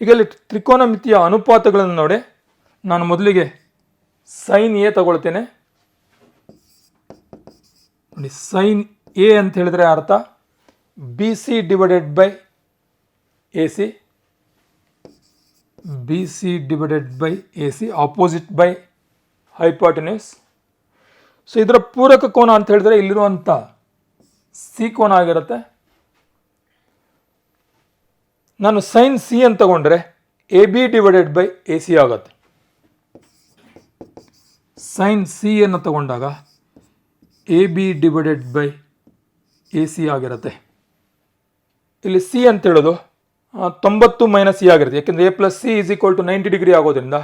ಈಗ ಇಲ್ಲಿ ತ್ರಿಕೋನಮಿತಿಯ ಅನುಪಾತಗಳನ್ನು ನೋಡಿ. ನಾನು ಮೊದಲಿಗೆ ಸೈನ್ ಎ ತಗೊಳ್ತೇನೆ. ನೋಡಿ, ಸೈನ್ ಎ ಅಂತ ಹೇಳಿದ್ರೆ ಅರ್ಥ B C divided by A C, B C divided by A C opposite by hypotenuse. So ಇದರ ಪೂರಕ ಕೋನ ಅಂತ ಹೇಳಿದ್ರೆ ಇಲ್ಲಿರುವಂಥ ಸಿ ಕೋನ ಆಗಿರುತ್ತೆ. ನಾನು ಸೈನ್ ಸಿ ಅಂತ ತಗೊಂಡ್ರೆ A B divided by A C ಆಗುತ್ತೆ. ಸೈನ್ ಸಿ ಅನ್ನು ತಗೊಂಡಾಗ A B divided by A C ಆಗಿರುತ್ತೆ. ಇಲ್ಲಿ ಸಿ ಅಂತ ಹೇಳೋದು 90 ಮೈನಸ್ ಸಿ ಆಗಿರುತ್ತೆ. ಯಾಕೆಂದರೆ A plus C is equal to 90 degree ಆಗೋದ್ರಿಂದ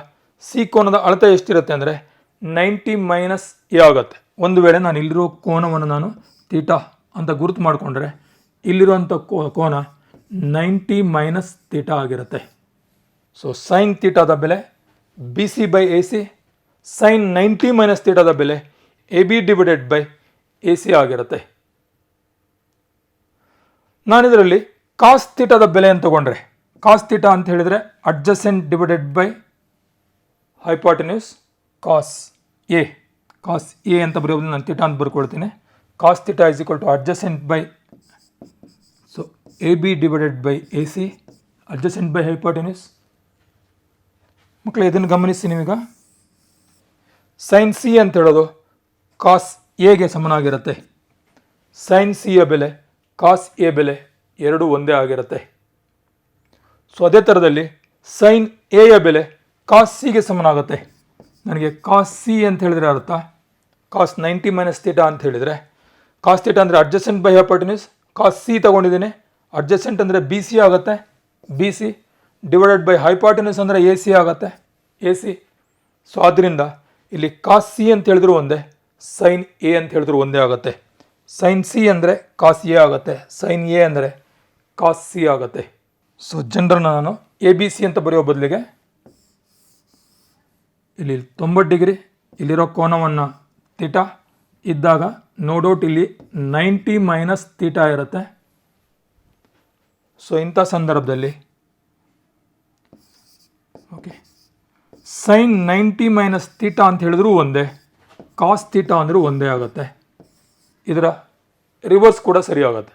ಸಿ ಕೋನದ ಅಳತೆ ಎಷ್ಟಿರುತ್ತೆ ಅಂದರೆ 90 ಮೈನಸ್ ಎ ಆಗುತ್ತೆ. ಒಂದು ವೇಳೆ ನಾನು ಇಲ್ಲಿರೋ ಕೋನವನ್ನು ನಾನು ಥೀಟಾ ಅಂತ ಗುರುತು ಮಾಡಿಕೊಂಡ್ರೆ ಇಲ್ಲಿರುವಂಥ ಕೋನ 90 ಮೈನಸ್ ಥೀಟಾ ಆಗಿರುತ್ತೆ. ಸೊ ಸೈನ್ ಥೀಟಾದ ಬೆಲೆ B C by A C, sine 90 minus ಥೀಟಾದ ಬೆಲೆ A B divided by A C ಆಗಿರುತ್ತೆ. ನಾನಿದರಲ್ಲಿ ಕಾಸ್ ಥೀಟಾದ ಬೆಲೆ ಅಂತ ತಗೊಂಡ್ರೆ, ಕಾಸ್ ಥೀಟಾ ಅಂತ ಹೇಳಿದರೆ adjacent divided by hypotenuse cos A. Cos A ಅಂತ ಬರೆಯೋದು ನಾನು ಥೀಟಾ ಅಂತ ಬರ್ಕೊಳ್ತೀನಿ. Cos theta is equal to adjacent by so A B divided by A C adjacent by hypotenuse. ಮಕ್ಕಳು ಇದನ್ನು ಗಮನಿಸಿ. ನೀವೀಗ ಸೈನ್ ಸಿ ಅಂತ ಹೇಳೋದು ಕಾಸ್ ಎಗೆ ಸಮನಾಗಿರುತ್ತೆ. ಸೈನ್ ಸಿಯ ಬೆಲೆ ಕಾಸ್ ಎ ಬೆಲೆ ಎರಡೂ ಒಂದೇ ಆಗಿರುತ್ತೆ. ಸೊ ಅದೇ ಥರದಲ್ಲಿ ಸೈನ್ ಎಯ ಬೆಲೆ ಕಾಸ್ ಸಿಗೆ ಸಮನಾಗುತ್ತೆ. ನನಗೆ ಕಾಸ್ ಸಿ ಅಂತ ಹೇಳಿದರೆ ಅರ್ಥ ಕಾಸ್ 90 ಮೈನಸ್ ಥೀಟಾ ಅಂತ ಹೇಳಿದರೆ, ಕಾಸ್ ಥೀಟಾ ಅಂದರೆ adjacent by hypotenuse, cos C ತಗೊಂಡಿದ್ದೀನಿ, ಅಡ್ಜಸೆಂಟ್ ಅಂದರೆ ಬಿ ಸಿ ಆಗುತ್ತೆ, B C divided by hypotenuse ಅಂದರೆ ಎ ಸಿ ಆಗುತ್ತೆ, ಎ ಸಿ. ಸೊ ಆದ್ದರಿಂದ ಇಲ್ಲಿ ಕಾಸ್ ಸಿ ಅಂತ ಹೇಳಿದ್ರು ಒಂದೇ, ಸೈನ್ ಎ ಅಂತ ಹೇಳಿದ್ರು ಒಂದೇ ಆಗುತ್ತೆ. ಸೈನ್ ಸಿ ಅಂದರೆ ಕಾಸ್ ಎ ಆಗುತ್ತೆ, ಸೈನ್ ಎ ಅಂದರೆ ಕಾಸ್ ಸಿ ಆಗುತ್ತೆ. ಸೊ ಜನರನ್ನ ನಾನು ಎ ಬಿ ಸಿ ಅಂತ ಬರೆಯೋ ಬದಲಿಗೆ ಇಲ್ಲಿ 90 ಡಿಗ್ರಿ, ಇಲ್ಲಿರೋ ಕೋನವನ್ನು ಥೀಟಾ, ಇದ್ದಾಗ ನೋ ಡೌಟ್ ಇಲ್ಲಿ 90 ಮೈನಸ್ ತೀಟಾ ಇರುತ್ತೆ. ಸೊ ಇಂಥ ಸಂದರ್ಭದಲ್ಲಿ ಓಕೆ ಸೈನ್ 90 ಮೈನಸ್ ತೀಟಾ ಅಂತ ಹೇಳಿದ್ರು ಒಂದೇ, ಕಾಸ್ ತೀಟಾ ಅಂದರೂ ಒಂದೇ ಆಗುತ್ತೆ. ಇದರ ರಿವರ್ಸ್ ಕೂಡ ಸರಿ ಆಗುತ್ತೆ.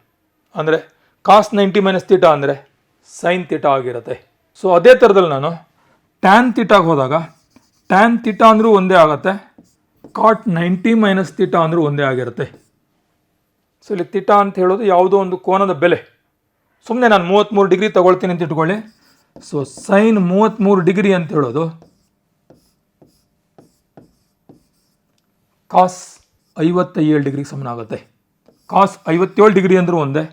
ಅಂದರೆ ಕಾಸ್ 90 ಮೈನಸ್ ತೀಟಾ ಅಂದರೆ ಸೈನ್ ತೀಟಾ ಆಗಿರುತ್ತೆ. ಸೊ ಅದೇ ಥರದಲ್ಲಿ ನಾನು ಟ್ಯಾನ್ ತೀಟಾಗೆ ಹೋದಾಗ ಟ್ಯಾನ್ ತೀಟಾ ಅಂದರೂ ಒಂದೇ ಆಗುತ್ತೆ, ಕಾಟ್ 90 ಮೈನಸ್ ತೀಟಾ ಅಂದರೂ ಒಂದೇ ಆಗಿರುತ್ತೆ. ಸೊ ಇಲ್ಲಿ ತೀಟಾ ಅಂತ ಹೇಳೋದು ಯಾವುದೋ ಒಂದು ಕೋನದ ಬೆಲೆ. ಸುಮ್ಮನೆ ನಾನು 33 ಡಿಗ್ರಿ ತಗೊಳ್ತೀನಿ ಅಂತ ಇಟ್ಕೊಳ್ಳಿ. ಸೊ ಸೈನ್ 33 ಡಿಗ್ರಿ ಅಂತ ಹೇಳೋದು ಕಾಸ್ 57 ಡಿಗ್ರಿಗೆ ಸಮನ ಆಗುತ್ತೆ. ಕಾಸ್ 57 ಡಿಗ್ರಿ ಅಂದರೂ ಒಂದೇ,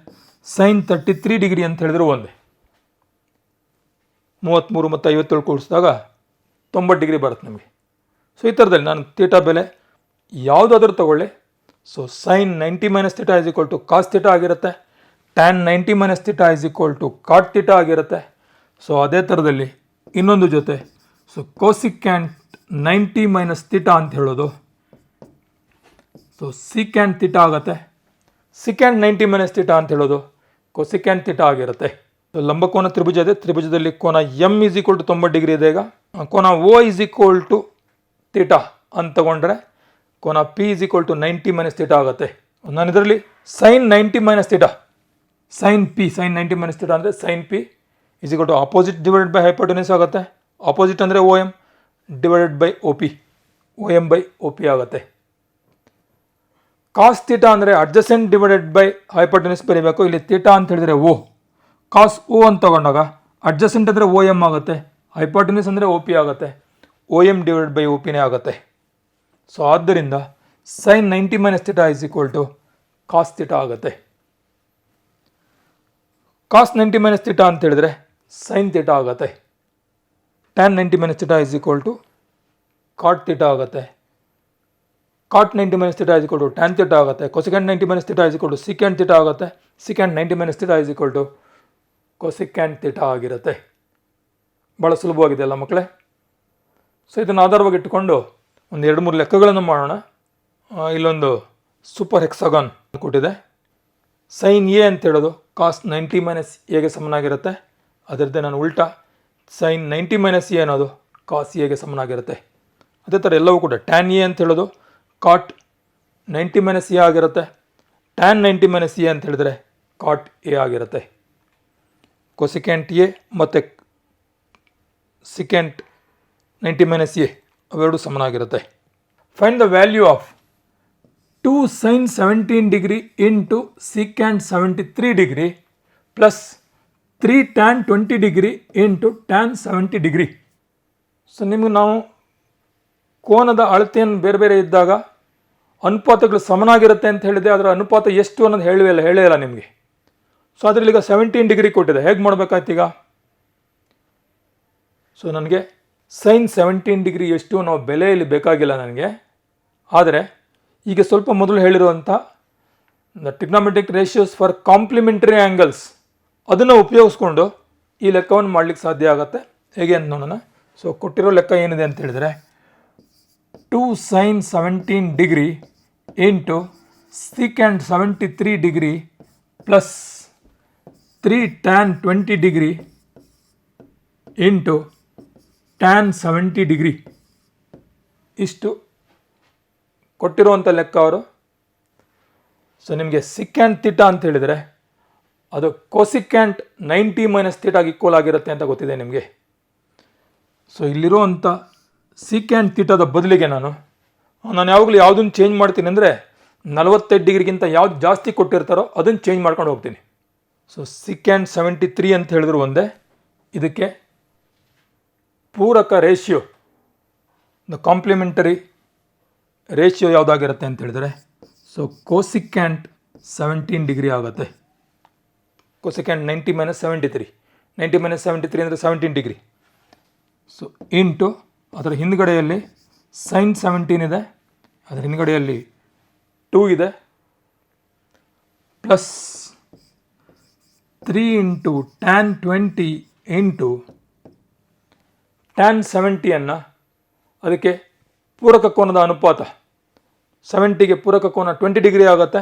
ಸೈನ್ 33 ಡಿಗ್ರಿ ಅಂತ ಹೇಳಿದ್ರು ಒಂದೇ. 33 ಮತ್ತು 57 ಕೂಡಿಸಿದಾಗ 90 ಡಿಗ್ರಿ ಬರುತ್ತೆ ನಮಗೆ. ಸೊ ಈ ಥರದಲ್ಲಿ ನಾನು ತೀಟಾ ಬೆಲೆ ಯಾವುದಾದ್ರೂ ತಗೊಳ್ಳಿ. So sine 90 minus theta is equal to cos theta ಆಗಿರುತ್ತೆ, tan 90 minus theta is equal to cot theta ಆಗಿರುತ್ತೆ. ಸೊ ಅದೇ ಥರದಲ್ಲಿ ಇನ್ನೊಂದು ಜೊತೆ ಸೊ ಕೋಸಿಕ್ಯಾಂಟ್ 90 ಮೈನಸ್ ತೀಟಾ ಅಂತ ಹೇಳೋದು ಸೊ ಸಿಕ್ಯಾಂಟ್ ತೀಟಾ ಆಗುತ್ತೆ. ಸಿಕ್ಯಾಂಟ್ 90 ಮೈನಸ್ ತೀಟಾ ಅಂತ ಹೇಳೋದು ಕೊಸಿಕ್ಯಾಂಟ್ ತೀಟಾ ಆಗಿರುತ್ತೆ. ಲಂಬಕೋನ ತ್ರಿಭುಜ ಇದೆ, ತ್ರಿಭುಜದಲ್ಲಿ ಕೋನ M is equal to 90 degree ಇದೆ. ಈಗ ಕೋನ O is equal to theta ಅಂತ ತಗೊಂಡ್ರೆ ಕೋನ P is equal to 90 minus theta ಆಗುತ್ತೆ. ನಾನು ಇದರಲ್ಲಿ sine 90 minus theta sine P sine 90 minus theta ಅಂದರೆ sine P is equal to opposite divided by hypotenuse ಆಗುತ್ತೆ. ಆಪೋಸಿಟ್ ಅಂದರೆ O M divided by O P, O M by O P ಆಗುತ್ತೆ. Cos theta ಅಂದರೆ adjacent divided by hypotenuse ಬರೀಬೇಕು. ಇಲ್ಲಿ theta ಅಂತ ಹೇಳಿದರೆ ಓ, ಕಾಸ್ ಓ ಅಂತ ತಗೊಂಡಾಗ ಅಡ್ಜಸೆಂಟ್ ಅಂದರೆ ಓ ಎಮ್ ಆಗುತ್ತೆ, ಹೈಪೋಟೆನ್ಯೂಸ್ ಅಂದರೆ ಒ ಪಿ ಆಗುತ್ತೆ, O M divided by O ಪಿನೇ ಆಗುತ್ತೆ. ಸೊ ಆದ್ದರಿಂದ sine 90 minus theta is equal to cos theta ಆಗುತ್ತೆ. ಕಾಸ್ 90 ಮೈನಸ್ ತೀಟಾ ಅಂತ ಹೇಳಿದ್ರೆ ಸೈನ್ ತೀಟಾ ಆಗುತ್ತೆ. Tan 90 minus theta is equal to cot theta ಆಗುತ್ತೆ. Cot 90 minus theta is equal to tan theta ಆಗುತ್ತೆ. Cosecant 90 minus theta is equal to secant theta ಆಗುತ್ತೆ. Secant 90 minus theta is equal to cosecant theta ಆಗಿರುತ್ತೆ. ಭಾಳ ಸುಲಭವಾಗಿದೆ ಅಲ್ಲ ಮಕ್ಕಳೇ? So ಇದನ್ನು ಆಧಾರವಾಗಿ ಇಟ್ಟುಕೊಂಡು ಒಂದು 2-3 ಲೆಕ್ಕಗಳನ್ನು ಮಾಡೋಣ. ಇಲ್ಲೊಂದು ಸೂಪರ್ ಹೆಕ್ಸಾಗಾನ್ ಕೊಟ್ಟಿದೆ. ಸೈನ್ ಎ ಅಂತ ಹೇಳೋದು ಕಾಸ್ 90 ಮೈನಸ್ ಎಗೆ ಸಮನಾಗಿರುತ್ತೆ. ಅದರದ್ದೇ ನಾನು ಉಲ್ಟಾ ಸೈನ್ 90 ಮೈನಸ್ ಎ ಅನ್ನೋದು ಕಾಸ್ ಎಗೆ ಸಮನಾಗಿರುತ್ತೆ. ಅದೇ ಥರ ಎಲ್ಲವೂ ಕೂಡ ಟ್ಯಾನ್ ಎ ಅಂತ ಹೇಳೋದು ಕಾಟ್ 90 ಮೈನಸ್ ಎ ಆಗಿರುತ್ತೆ. ಟ್ಯಾನ್ 90 ಮೈನಸ್ ಎ ಅಂತ ಹೇಳಿದ್ರೆ ಕಾಟ್ ಎ ಆಗಿರುತ್ತೆ. ಕೊಸಿಕ್ಯಾಂಟ್ ಎ ಮತ್ತು ಸಿಕ್ಯಾಂಟ್ 90 ಮೈನಸ್ ಎ ಅವೆರಡು ಸಮನಾಗಿರುತ್ತೆ. Find the value of 2 sine 17 degree into secant 73 degree plus 3 tan 20 degree into tan 70 degree. So ನಿಮಗೆ ನಾವು ಕೋನದ ಅಳತೆಯನ್ನು ಬೇರೆ ಬೇರೆ ಇದ್ದಾಗ ಅನುಪಾತಗಳು ಸಮನಾಗಿರುತ್ತೆ ಅಂತ ಹೇಳಿದೆ. ಅದರ ಅನುಪಾತ ಎಷ್ಟು ಅನ್ನೋದು ಹೇಳೇ ಇಲ್ಲ ನಿಮಗೆ. ಸೊ ಅದರಲ್ಲಿ ಈಗ 17 ಡಿಗ್ರಿ ಕೊಟ್ಟಿದೆ. ಹೇಗೆ ಮಾಡಬೇಕಾಯ್ತು ಈಗ? ಸೊ ನನಗೆ ಸೈನ್ 17 ಡಿಗ್ರಿ ಎಷ್ಟು ನಾವು ಬೆಲೆಯಲ್ಲಿ ಬೇಕಾಗಿಲ್ಲ ನನಗೆ. ಆದರೆ ಈಗ ಸ್ವಲ್ಪ ಮೊದಲು ಹೇಳಿರುವಂಥ trigonometric ratios for complementary angles ಅದನ್ನು ಉಪಯೋಗಿಸ್ಕೊಂಡು ಈ ಲೆಕ್ಕವನ್ನು ಮಾಡಲಿಕ್ಕೆ ಸಾಧ್ಯ ಆಗುತ್ತೆ. ಹೇಗೆ ಅಂತ ನೋಡೋಣ. ಸೊ ಕೊಟ್ಟಿರೋ ಲೆಕ್ಕ ಏನಿದೆ ಅಂತ ಹೇಳಿದರೆ 2 sine 17 degree into secant 73 degree plus 3 tan 20 degree into tan 70 degree. ಇಷ್ಟು ಕೊಟ್ಟಿರುವಂಥ ಲೆಕ್ಕ ಅವರು. ಸೊ ನಿಮಗೆ ಸಿಕ್ಯಾಂಟ್ ತೀಟಾ ಅಂತ ಹೇಳಿದರೆ ಅದು ಕೋಸಿಕ್ಯಾಂಟ್ 90 ಮೈನಸ್ ತೀಟಾಗಿ ಈಕ್ವಲ್ ಆಗಿರುತ್ತೆ ಅಂತ ಗೊತ್ತಿದೆ ನಿಮಗೆ. ಸೊ ಇಲ್ಲಿರುವಂಥ ಸಿಕ್ಯಾಂಟ್ ತೀಟಾದ ಬದಲಿಗೆ ನಾನು ಯಾವಾಗಲೂ ಯಾವುದನ್ನು ಚೇಂಜ್ ಮಾಡ್ತೀನಿ ಅಂದರೆ 45 ಡಿಗ್ರಿಗಿಂತ ಯಾವ್ದು ಜಾಸ್ತಿ ಕೊಟ್ಟಿರ್ತಾರೋ ಅದನ್ನು ಚೇಂಜ್ ಮಾಡ್ಕೊಂಡು ಹೋಗ್ತೀನಿ. ಸೊ ಸಿಕ್ಯಾಂಟ್ 73 ಅಂತ ಹೇಳಿದ್ರು ಒಂದೇ. ಇದಕ್ಕೆ ಪೂರಕ ರೇಷಿಯೋ ದ ಕಾಂಪ್ಲಿಮೆಂಟರಿ ರೇಷಿಯೋ ಯಾವುದಾಗಿರುತ್ತೆ ಅಂತ ಹೇಳಿದರೆ ಸೊ ಕೋಸಿಕ್ಯಾಂಟ್ 17 ಡಿಗ್ರಿ ಆಗುತ್ತೆ. ಕೋಸಿಕ್ಯಾಂಟ್ 90 ಮೈನಸ್ 73, 90 ಮೈನಸ್ 73 ಅಂದರೆ 17 ಡಿಗ್ರಿ. ಸೊ ಇಂಟು ಅದರ ಹಿಂದ್ಗಡೆಯಲ್ಲಿ ಸೈನ್ 17 ಇದೆ, ಅದರ ಹಿಂದ್ಗಡೆಯಲ್ಲಿ 2 ಇದೆ, plus 3 into tan 20 into tan 70 ಅದಕ್ಕೆ ಪೂರಕ ಕೋನದ ಅನುಪಾತ 70ಗೆ ಪೂರಕ ಕೋನ 20 ಡಿಗ್ರಿ ಆಗುತ್ತೆ.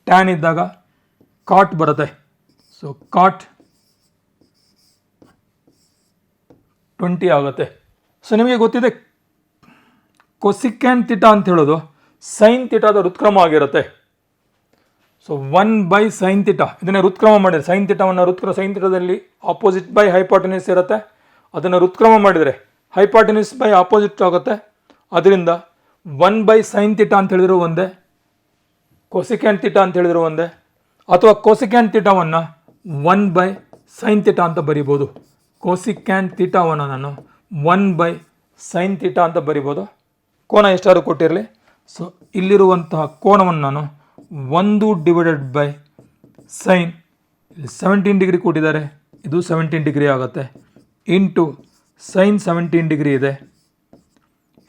ಟ್ಯಾನ್ ಇದ್ದಾಗ ಕಾಟ್ ಬರುತ್ತೆ. ಸೊ ಕಾಟ್ 20 ಆಗುತ್ತೆ. ಸೊ ನಿಮಗೆ ಗೊತ್ತಿದೆ ಕೊಸಿಕ್ಯಾನ್ ಥೀಟಾ ಅಂತ ಹೇಳೋದು ಸೈನ್ ಥೀಟಾದ ಹೃತ್ಕ್ರಮ ಆಗಿರುತ್ತೆ. ಸೊ 1/sin ಥೀಟಾ ಇದನ್ನು ಹೃತ್ಕ್ರಮ ಮಾಡಿದರೆ ಸೈನ್ ಥೀಟಾವನ್ನು ಸೈನ್ ಥೀಟಾದಲ್ಲಿ ಆಪೋಸಿಟ್ ಬೈ ಹೈಪಾಟೆನ್ಯೂಸ್ ಇರುತ್ತೆ. ಅದನ್ನು ಹೃತ್ಕ್ರಮ ಮಾಡಿದರೆ ಹೈಪಾಟೆನ್ಯೂಸ್ ಬೈ ಆಪೋಸಿಟ್ ಆಗುತ್ತೆ. ಅದರಿಂದ 1/sin ಥೀಟಾ ಅಂತ ಹೇಳಿದ್ರು ಒಂದೇ, ಕೊಸಿಕ್ಯಾನ್ ಥೀಟಾ ಅಂತ ಹೇಳಿದ್ರು ಒಂದೇ, ಅಥವಾ ಕೊಸಿಕ್ಯಾನ್ ಥೀಟಾವನ್ನು 1/sin ಥೀಟಾ ಅಂತ ಬರಿಬೋದು. ಕೊಸಿಕ್ಯಾನ್ ಥೀಟಾವನ್ನು ನಾನು 1/sin ಥೀಟಾ ಅಂತ ಬರಿಬೋದು. ಕೋನ ಎಷ್ಟಾದ್ರು ಕೊಟ್ಟಿರಲಿ. ಸೊ ಇಲ್ಲಿರುವಂತಹ ಕೋನವನ್ನು ನಾನು 1/sin, ಇಲ್ಲಿ 17 ಡಿಗ್ರಿ ಕೊಟ್ಟಿದ್ದಾರೆ, ಇದು 17 ಡಿಗ್ರಿ ಆಗುತ್ತೆ, ಇಂಟು sin 17 ಡಿಗ್ರಿ ಇದೆ,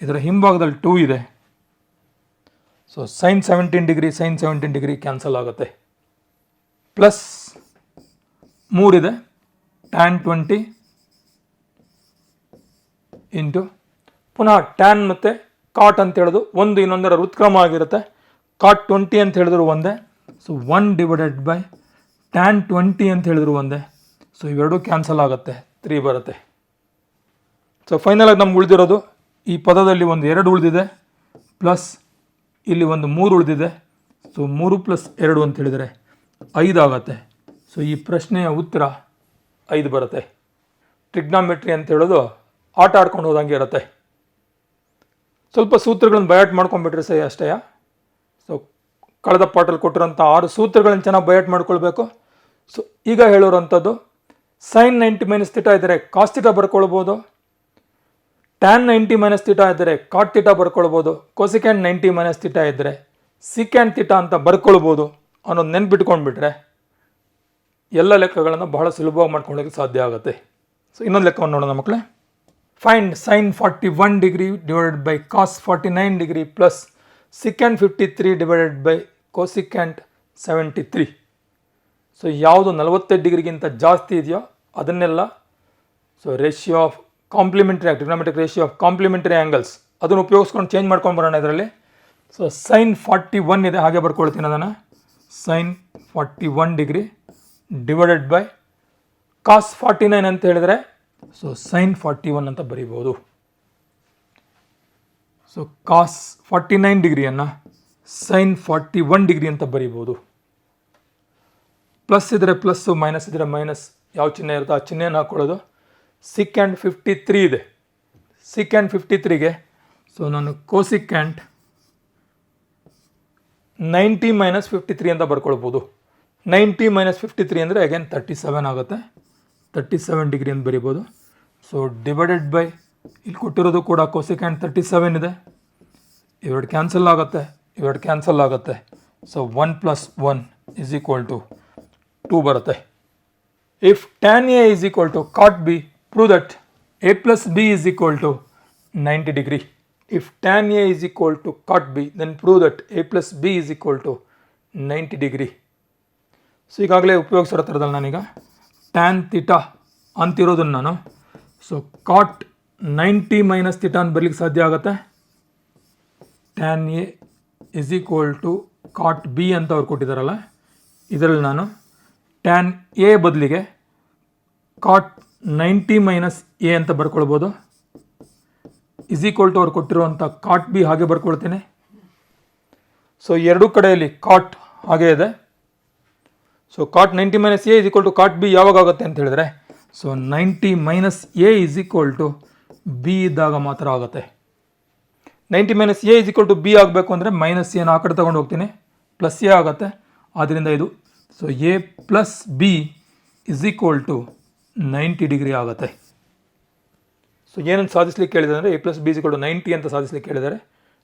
ಇದರ ಹಿಂಭಾಗದಲ್ಲಿ 2 ಇದೆ. ಸೊ sin 17 ಡಿಗ್ರಿ ಕ್ಯಾನ್ಸಲ್ ಆಗುತ್ತೆ. ಪ್ಲಸ್ 3 ಇದೆ, tan 20 ಇಂಟು ಪುನಃ ಟ್ಯಾನ್ ಮತ್ತು ಕಾಟ್ ಅಂತ ಹೇಳೋದು ಒಂದು ಇನ್ನೊಂದರ ಹೃತ್ಕ್ರಮ ಆಗಿರುತ್ತೆ. ಕಾಟ್ 20 ಅಂತ ಹೇಳಿದ್ರು ಒಂದೇ. ಸೊ 1/tan 20 ಅಂತ ಹೇಳಿದ್ರು ಒಂದೇ. ಸೊ ಇವೆರಡು ಕ್ಯಾನ್ಸಲ್ ಆಗುತ್ತೆ, 3 ಬರುತ್ತೆ. ಸೊ ಫೈನಲಾಗಿ ನಮ್ಗೆ ಉಳಿದಿರೋದು ಈ ಪದದಲ್ಲಿ ಒಂದು 2 ಉಳಿದಿದೆ, ಪ್ಲಸ್ ಇಲ್ಲಿ ಒಂದು 3 ಉಳಿದಿದೆ. ಸೊ 3 + 2 ಅಂತ ಹೇಳಿದರೆ 5 ಆಗುತ್ತೆ. ಸೊ ಈ ಪ್ರಶ್ನೆಯ ಉತ್ತರ 5 ಬರುತ್ತೆ. ಟ್ರಿಗ್ನಾಮೆಟ್ರಿ ಅಂತ ಹೇಳೋದು ಆಟ ಆಡ್ಕೊಂಡು ಹೋದಂಗೆ ಇರುತ್ತೆ. ಸ್ವಲ್ಪ ಸೂತ್ರಗಳನ್ನು ಬಯಾಟ್ ಮಾಡ್ಕೊಂಡ್ಬಿಟ್ರೆ ಸರಿ ಅಷ್ಟೇ. ಸೊ ಕಳೆದ ಪಾಠಲ್ಲಿ ಕೊಟ್ಟಿರೋಂಥ 6 ಸೂತ್ರಗಳನ್ನು ಚೆನ್ನಾಗಿ ಬಯಾಟ್ ಮಾಡ್ಕೊಳ್ಬೇಕು. ಸೊ ಈಗ ಹೇಳಿರೋಂಥದ್ದು sin 90 - ಥೀಟಾ ಇದ್ದರೆ ಕಾಸ್ ಥೀಟಾ ಬರ್ಕೊಳ್ಬೋದು, ಟ್ಯಾನ್ 90 - ಥೀಟಾ ಇದ್ದರೆ ಕಾಟ್ ಥೀಟಾ ಬರ್ಕೊಳ್ಬೋದು, ಕೊಸಿಕ್ಯಾನ್ 90 - ಥೀಟಾ ಇದ್ದರೆ ಸಿಕ್ಯಾನ್ ಥೀಟಾ ಅಂತ ಬರ್ಕೊಳ್ಬೋದು ಅನ್ನೋದು ನೆನ್ಪಿಟ್ಕೊಂಡ್ಬಿಟ್ರೆ ಎಲ್ಲ ಲೆಕ್ಕಗಳನ್ನು ಬಹಳ ಸುಲಭವಾಗಿ ಮಾಡ್ಕೊಳ್ಳೋಕ್ಕೆ ಸಾಧ್ಯ ಆಗುತ್ತೆ. ಸೊ ಇನ್ನೊಂದು ಲೆಕ್ಕವನ್ನು ನೋಡೋಣ ಮಕ್ಕಳೇ. Find sin 41 degree divided by cos 49 degree plus secant 53 divided by cosecant 73. So ಯಾವುದು 45 ಡಿಗ್ರಿಗಿಂತ ಜಾಸ್ತಿ ಇದೆಯೋ ಅದನ್ನೆಲ್ಲ, so ratio of complementary trigonometric ratio of complementary angles ಅದನ್ನು ಉಪಯೋಗಿಸ್ಕೊಂಡು ಚೇಂಜ್ ಮಾಡ್ಕೊಂಡು ಬರೋಣ ಇದರಲ್ಲಿ. ಸೊ sin 41 ಇದೆ, ಹಾಗೆ ಬರ್ಕೊಳ್ತೀನಿ ಅದನ್ನು. sin 41 degree divided by cos 49 ಅಂತ ಹೇಳಿದರೆ ಸೊ sin 41 ಅಂತ ಬರೀಬೋದು. ಸೊ ಕಾಸ್ 49 ಡಿಗ್ರಿಯನ್ನು sin 41 ಡಿಗ್ರಿ ಅಂತ ಬರೀಬೋದು. ಪ್ಲಸ್ ಇದ್ದರೆ ಪ್ಲಸ್ಸು, ಮೈನಸ್ ಇದ್ದರೆ ಮೈನಸ್, ಯಾವ ಚಿಹ್ನೆ ಇರುತ್ತೋ ಆ ಚಿಹ್ನೆಯನ್ನು ಹಾಕ್ಕೊಳ್ಳೋದು. ಸಿಕ್ಯಾಂಟ್ 53 ಇದೆ, ಸಿಕ್ಯಾಂಟ್ 53ಗೆ ಸೊ ನಾನು ಕೋಸಿಕ್ಯಾಂಟ್ 90 - 53 ಅಂತ ಬರ್ಕೊಳ್ಬೋದು. 90 - 53 ಅಂದರೆ ಅಗೇನ್ 37 ಆಗುತ್ತೆ, 37 ಡಿಗ್ರಿ ಅಂತ ಬರಿಬೋದು. ಸೊ ಡಿವೈಡೆಡ್ ಬೈ ಇಲ್ಲಿ ಕೊಟ್ಟಿರೋದು ಕೂಡ ಕೊಸಿಕ್ಯಾಂಟ್ 37 ಇದೆ, ಇವೆರಡು ಕ್ಯಾನ್ಸಲ್ ಆಗುತ್ತೆ, ಇವೆರಡು ಕ್ಯಾನ್ಸಲ್ ಆಗುತ್ತೆ. ಸೊ 1 + 1 = 2 ಬರುತ್ತೆ. If tan A = cot B, prove that A + B = 90 degree. If tan A = cot B, then prove that A + B = 90 degree. So ಈಗಾಗಲೇ ಉಪಯೋಗಿಸಿರೋ ಥರದಲ್ಲಿ ನಾನೀಗ ಟ್ಯಾನ್ ಥೀಟಾ ಅಂತಿರೋದನ್ನು ನಾನು ಸೊ ಕಾಟ್ 90 - ಥೀಟಾ ಅಂತ ಬರಲಿಕ್ಕೆ ಸಾಧ್ಯ ಆಗುತ್ತೆ. ಟ್ಯಾನ್ A = ಕಾಟ್ B ಅಂತ ಅವ್ರು ಕೊಟ್ಟಿದ್ದಾರಲ್ಲ, ಇದರಲ್ಲಿ ನಾನು ಟ್ಯಾನ್ A ಬದಲಿಗೆ ಕಾಟ್ 90 - A ಅಂತ ಬರ್ಕೊಳ್ಬೋದು. = ಅವ್ರು ಕೊಟ್ಟಿರುವಂಥ ಕಾಟ್ B ಹಾಗೆ ಬರ್ಕೊಳ್ತೀನಿ. ಸೊ ಎರಡೂ ಕಡೆಯಲ್ಲಿ ಕಾಟ್ ಹಾಗೆ ಇದೆ. So cot 90 - A = cot B ಯಾವಾಗ ಆಗುತ್ತೆ ಅಂತ ಹೇಳಿದ್ರೆ ಸೊ 90 - A = B ಇದ್ದಾಗ ಮಾತ್ರ ಆಗುತ್ತೆ. 90 - A = B ಆಗಬೇಕು ಅಂದರೆ ಮೈನಸ್ ಎನ ಆ ಕಡೆ ತೊಗೊಂಡು ಹೋಗ್ತೀನಿ, ಪ್ಲಸ್ ಎ ಆಗುತ್ತೆ. ಆದ್ದರಿಂದ ಇದು ಸೊ A + B = 90 ಡಿಗ್ರಿ ಆಗುತ್ತೆ. ಸೊ ಏನಂತ ಸಾಧಿಸ್ಲಿಕ್ಕೆ ಕೇಳಿದೆ ಅಂದರೆ A + B = 90 ಅಂತ ಸಾಧಿಸ್ಲಿಕ್ಕೆ ಕೇಳಿದ್ದಾರೆ.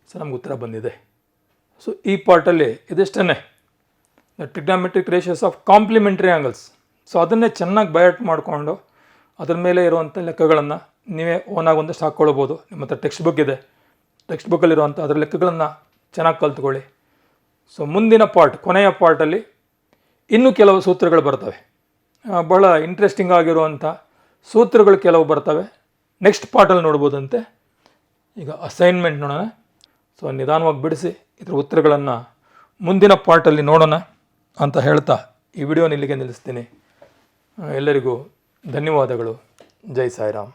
ಸೊ ನಮ್ಗೆ ಉತ್ತರ ಬಂದಿದೆ. ಸೊ ಈ ಪಾರ್ಟಲ್ಲಿ ಇದಿಷ್ಟೇ trigonometric ratios of complementary angles. So ಅದನ್ನೇ ಚೆನ್ನಾಗಿ ಬಯಾಟ್ ಮಾಡಿಕೊಂಡು ಅದರ ಮೇಲೆ ಇರುವಂಥ ಲೆಕ್ಕಗಳನ್ನು ನೀವೇ ಓನಾಗಿ ಒಂದಷ್ಟು ಹಾಕ್ಕೊಳ್ಬೋದು. ನಿಮ್ಮ ಹತ್ರ ಟೆಕ್ಸ್ಟ್ ಬುಕ್ ಇದೆ, ಟೆಕ್ಸ್ಟ್ ಬುಕ್ಕಲ್ಲಿರುವಂಥ ಅದರ ಲೆಕ್ಕಗಳನ್ನು ಚೆನ್ನಾಗಿ ಕಲ್ತ್ಕೊಳ್ಳಿ. ಸೊ ಮುಂದಿನ ಪಾರ್ಟ್, ಕೊನೆಯ ಪಾರ್ಟಲ್ಲಿ ಇನ್ನೂ ಕೆಲವು ಸೂತ್ರಗಳು ಬರ್ತವೆ, ಬಹಳ ಇಂಟ್ರೆಸ್ಟಿಂಗ್ ಆಗಿರುವಂಥ ಸೂತ್ರಗಳು ಕೆಲವು ಬರ್ತವೆ. ನೆಕ್ಸ್ಟ್ ಪಾರ್ಟಲ್ಲಿ ನೋಡ್ಬೋದಂತೆ. ಈಗ ಅಸೈನ್ಮೆಂಟ್ ನೋಡೋಣ. ಸೊ ನಿಧಾನವಾಗಿ ಬಿಡಿಸಿ ಇದರ ಉತ್ತರಗಳನ್ನು ಮುಂದಿನ ಪಾರ್ಟಲ್ಲಿ ನೋಡೋಣ ಅಂತ ಹೇಳ್ತಾ ಈ ವಿಡಿಯೋನ ಇಲ್ಲಿಗೆ ನಿಲ್ಲಿಸ್ತೀನಿ. ಎಲ್ಲರಿಗೂ ಧನ್ಯವಾದಗಳು. ಜೈ ಸಾಯಿರಾಮ್.